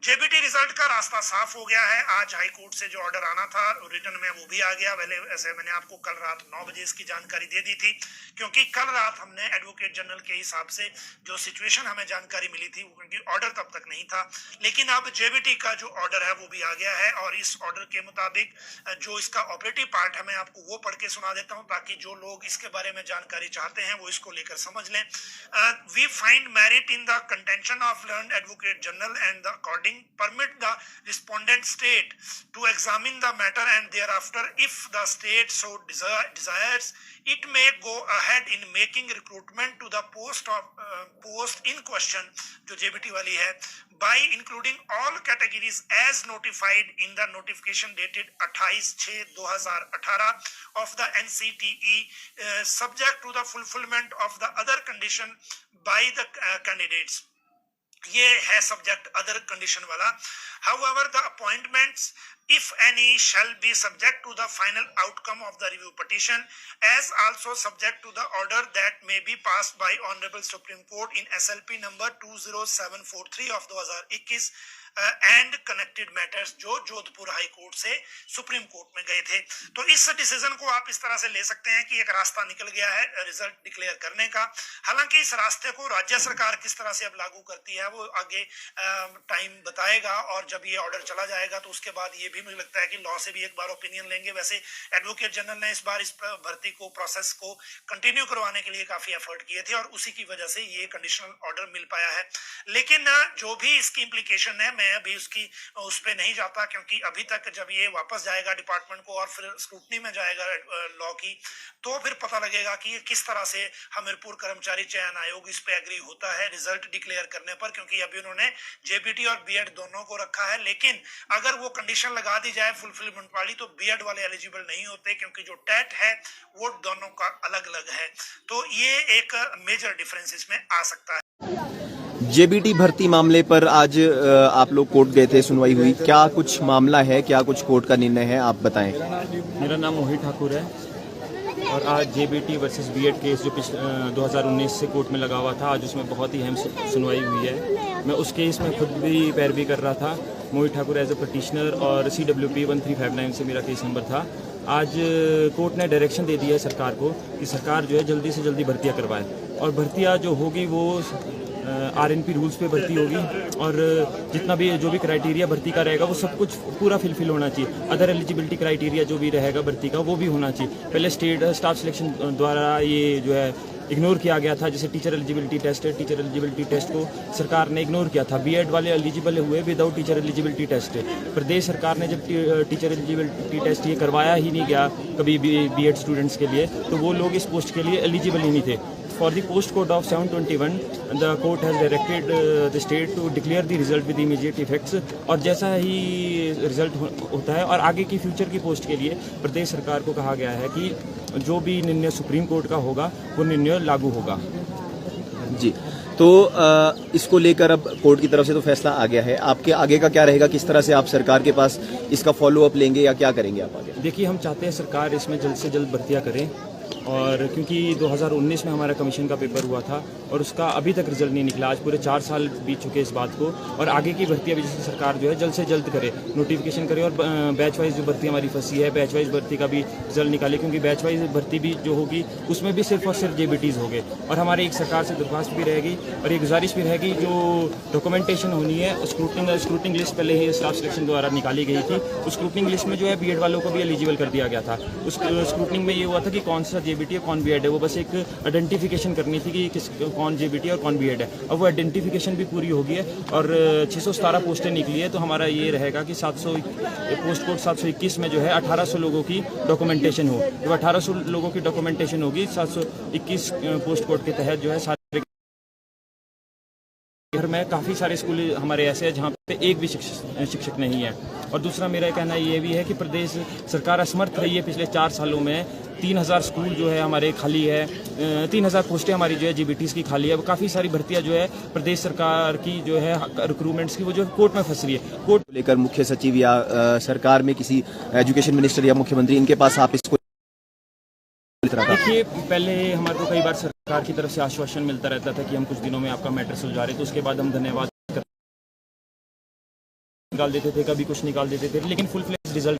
JBT result का रास्ता साफ हो गया है। आज हाई कोर्ट से जो ऑर्डर आना था रिटर्न में वो भी आ गया। वैसे मैंने आपको कल रात 9 बजे इसकी जानकारी दे दी थी, क्योंकि कल रात हमने एडवोकेट जनरल के हिसाब से जो सिचुएशन हमें जानकारी मिली थी, वो क्योंकि ऑर्डर तब तक नहीं था, लेकिन अब जेबीटी का जो ऑर्डर है वो भी आ गया है। और इस ऑर्डर के मुताबिक जो इसका ऑपरेटिव पार्ट है मैं आपको वो पढ़ के सुना देता हूँ, ताकि जो लोग इसके बारे में जानकारी चाहते हैं वो इसको लेकर समझ लें। We find merit in the contention of learned advocate general and the according permit the respondent state to examine the matter, and thereafter if the state so desires it may go ahead in making recruitment to the post in question जो JBT वाली है, by including all categories as notified in the notification dated 28/6/2018 of the NCTE, subject to the fulfillment of the other condition by the candidates। ये है subject other condition वाला। However, the appointments, if any, shall be subject to the final outcome of the review petition, as also subject to the order that may be passed by Honorable Supreme Court in SLP number 20743 of 2021 and connected matters जो Jodhpur high court से supreme court में गए थे। तो इस decision को आप इस तरह से ले सकते हैं कि एक रास्ता निकल गया है रिजल्ट डिक्लेयर करने का। हालांकि इस रास्ते को राज्य सरकार किस तरह से अब लागू करती है वो आगे टाइम बताएगा, और जब ये ऑर्डर चला जाएगा तो उसके बाद ये भी मुझे लगता है कि लॉ से भी एक बार ओपिनियन लेंगे। वैसे एडवोकेट जनरल ने इस बार इस भर्ती को प्रोसेस को कंटिन्यू करवाने के लिए काफी एफर्ट किए थे, और उसी की वजह से ये कंडीशनल ऑर्डर मिल पाया है। लेकिन जो भी इसकी इम्प्लीकेशन है, मैं अभी उस पे नहीं जाता, क्योंकि अभी तक जब ये वापस जाएगा डिपार्टमेंट को और फिर स्क्रूटनी में जाएगा लॉ की, तो फिर पता लगेगा कि ये किस तरह से हमीरपुर कर्मचारी चयन आयोग इस पे एग्री होता है रिजल्ट डिक्लेयर करने पर। क्योंकि अभी उन्होंने जेबीटी और बीएड दोनों को रखा है, लेकिन अगर वो कंडीशन लगा दी जाए फुलफिलमेंट वाली तो बीएड वाले एलिजिबल नहीं होते, क्योंकि जो टेट है वो दोनों का अलग अलग है। तो ये एक मेजर डिफरेंस इसमें आ सकता है। जेबीटी भर्ती मामले पर आज आप लोग कोर्ट गए थे, सुनवाई हुई, क्या कुछ मामला है, क्या कुछ कोर्ट का निर्णय है, आप बताएं। मेरा नाम मोहित ठाकुर है और आज जेबीटी वर्सेस बीएड केस जो 2019 से कोर्ट में लगा हुआ था, आज उसमें बहुत ही अहम सुनवाई हुई है। मैं उस केस में खुद भी पैरवी कर रहा था, मोहित ठाकुर एज ए पटिशनर, और CWP 1359 से मेरा केस नंबर था। आज कोर्ट ने डायरेक्शन दे दिया है सरकार को कि सरकार जो है जल्दी से जल्दी भर्तियाँ करवाए, और भर्तियाँ जो होगी वो RNP रूल्स पे भर्ती होगी, और जितना भी जो भी क्राइटेरिया भर्ती का रहेगा वो सब कुछ पूरा फिलफिल होना चाहिए। अदर एलिजिबिलिटी क्राइटेरिया जो भी रहेगा भर्ती का वो भी होना चाहिए। पहले स्टेट स्टाफ सिलेक्शन द्वारा ये जो है इग्नोर किया गया था, जैसे टीचर एलिजिबिलिटी टेस्ट है, टीचर एलिजिबिलिटी टेस्ट को सरकार ने इग्नोर किया था। बीएड वाले एलिजिबल हुए विदाउट टीचर एलिजिबिलिटी टेस्ट। प्रदेश सरकार ने जब टीचर एलिजिबिलिटी टेस्ट ये करवाया ही नहीं गया कभी बीएड स्टूडेंट्स के लिए, तो वो लोग इस पोस्ट के लिए एलिजिबल ही नहीं थे। For the post code of 721, the court has directed the state to declare the result with immediate effects, और जैसा ही रिजल्ट होता है और आगे की फ्यूचर की पोस्ट के लिए प्रदेश सरकार को कहा गया है कि जो भी निर्णय सुप्रीम कोर्ट का होगा वो निर्णय लागू होगा। जी, तो इसको लेकर अब कोर्ट की तरफ से तो फैसला आ गया है, आपके आगे का क्या रहेगा, किस तरह से आप सरकार के पास इसका फॉलो अप लेंगे या क्या करेंगे आप आगे? देखिए, हम चाहते हैं सरकार इसमें जल्द से जल्द भर्तियाँ करें, और क्योंकि 2019 में हमारा कमीशन का पेपर हुआ था और उसका अभी तक रिजल्ट नहीं निकला। आज पूरे 4 साल बीत चुके इस बात को, और आगे की भर्तियाँ भी जैसे सरकार जो है जल्द से जल्द करे, नोटिफिकेशन करे, और बैच वाइज जो भर्ती हमारी फंसी है बैच वाइज भर्ती का भी रिजल्ट निकाले, क्योंकि बैच वाइज भर्ती भी जो होगी उसमें भी सिर्फ और सिर्फ जेबीटीज़ होंगे। और हमारी एक सरकार से दरख्वास्त भी रहेगी और एक गुजारिश भी रहेगी, जो डॉक्यूमेंटेशन होनी है स्क्रूटनिंग लिस्ट पहले ही स्टाफ सिलेक्शन द्वारा निकाली गई थी, उस स्क्रूटनिंग लिस्ट में जो है बीएड वालों को भी एलिजिबल कर दिया गया था। उस स्क्रूटनिंग में ये हुआ था कि कौन सा जेबीटी है कौन बीएड है, वो बस एक आइडेंटिफिकेशन करनी थी कि कौन जेबीटी और कौन बीएड है। अब वो आइडेंटिफिकेशन भी पूरी होगी है, और 617 पोस्टें निकली है, तो हमारा ये रहेगा कि 700 पोस्ट कोड 721 में जो है 1800 लोगों की डॉक्यूमेंटेशन हो। जब 1800 लोगों की डॉक्यूमेंटेशन होगी 721 पोस्ट कोड के तहत जो है सारे घर में काफ़ी सारे स्कूल हमारे ऐसे हैं जहाँ पे एक भी शिक्षक नहीं है। और दूसरा मेरा कहना ये भी है कि प्रदेश सरकार असमर्थ रही है पिछले 4 सालों में। 3000 स्कूल जो है हमारे खाली है, 3000 पोस्टें हमारी जो है जेबीटीज़ की खाली है। काफ़ी सारी भर्तियां जो है प्रदेश सरकार की जो है रिक्रूटमेंट्स की वो जो कोर्ट में फंस रही है। कोर्ट लेकर मुख्य सचिव या सरकार में किसी एजुकेशन मिनिस्टर या मुख्यमंत्री, इनके पास आप इसको देखिए, पहले हमारे को कई बार सरकार की तरफ से आश्वासन मिलता रहता था कि हम कुछ दिनों में आपका मैटर सुलझा रहे, तो उसके बाद हम धन्यवाद निकाल देते थे, कभी कुछ निकाल देते थे, लेकिन फुल फ्लेज रिजल्ट